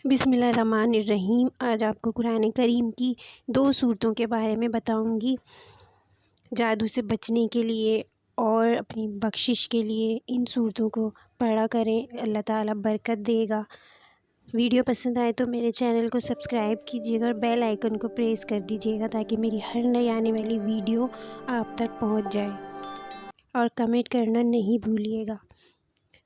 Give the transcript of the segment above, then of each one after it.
بسم اللہ الرحمن الرحیم۔ آج آپ کو قرآن کریم کی 2 صورتوں کے بارے میں بتاؤں گی، جادو سے بچنے کے لیے اور اپنی بخشش کے لیے ان صورتوں کو پڑھا کریں، اللہ تعالیٰ برکت دے گا۔ ویڈیو پسند آئے تو میرے چینل کو سبسکرائب کیجیے گا اور بیل آئیکن کو پریس کر دیجیے گا تاکہ میری ہر نئی آنے والی ویڈیو آپ تک پہنچ جائے، اور کمنٹ کرنا نہیں بھولیے گا۔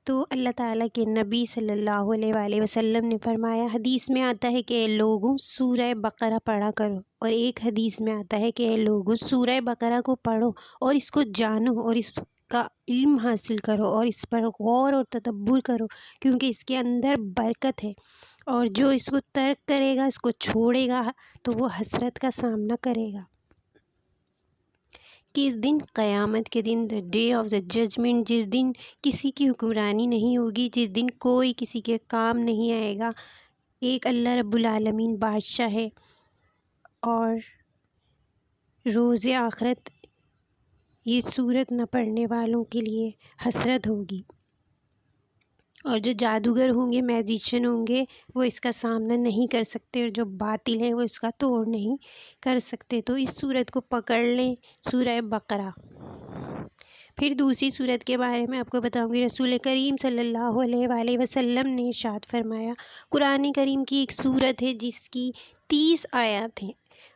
تو اللہ تعالیٰ کے نبی صلی اللہ علیہ وآلہ وسلم نے فرمایا، حدیث میں آتا ہے کہ اے لوگوں سورہ بقرہ پڑھا کرو، اور ایک حدیث میں آتا ہے کہ اے لوگوں سورہ بقرہ کو پڑھو اور اس کو جانو اور اس کا علم حاصل کرو اور اس پر غور اور تدبر کرو، کیونکہ اس کے اندر برکت ہے، اور جو اس کو ترک کرے گا، اس کو چھوڑے گا تو وہ حسرت کا سامنا کرے گا کہ اس دن، قیامت کے دن، the day of the judgment, جس دن کسی کی حکمرانی نہیں ہوگی، جس دن کوئی کسی کے کام نہیں آئے گا، ایک اللہ رب العالمین بادشاہ ہے، اور روز آخرت یہ صورت نہ پڑھنے والوں کے لیے حسرت ہوگی، اور جو جادوگر ہوں گے، میجیشین ہوں گے، وہ اس کا سامنا نہیں کر سکتے، اور جو باطل ہیں وہ اس کا توڑ نہیں کر سکتے۔ تو اس صورت کو پکڑ لیں، سورہ بقرہ۔ پھر دوسری صورت کے بارے میں آپ کو بتاؤں گی، رسول کریم صلی اللہ علیہ وآلہ وسلم نے ارشاد فرمایا، قرآن کریم کی ایک صورت ہے جس کی 30 آیات ہیں،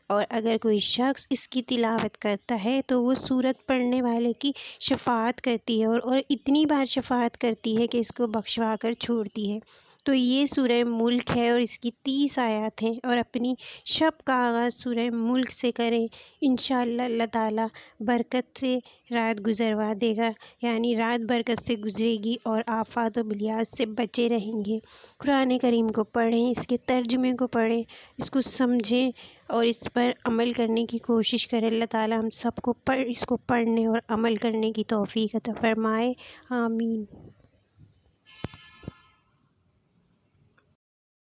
اور اگر کوئی شخص اس کی تلاوت کرتا ہے تو وہ صورت پڑھنے والے کی شفاعت کرتی ہے، اور اتنی بار شفاعت کرتی ہے کہ اس کو بخشوا کر چھوڑتی ہے۔ تو یہ سورہ ملک ہے اور اس کی 30 آیات ہیں، اور اپنی شب کا آغاز سورہ ملک سے کریں، انشاءاللہ اللہ تعالیٰ برکت سے رات گزروا دے گا، یعنی رات برکت سے گزرے گی اور آفات و بلیات سے بچے رہیں گے۔ قرآن کریم کو پڑھیں، اس کے ترجمے کو پڑھیں، اس کو سمجھیں اور اس پر عمل کرنے کی کوشش کریں۔ اللہ تعالیٰ ہم سب کو اس کو پڑھنے اور عمل کرنے کی توفیق عطا فرمائے، آمین۔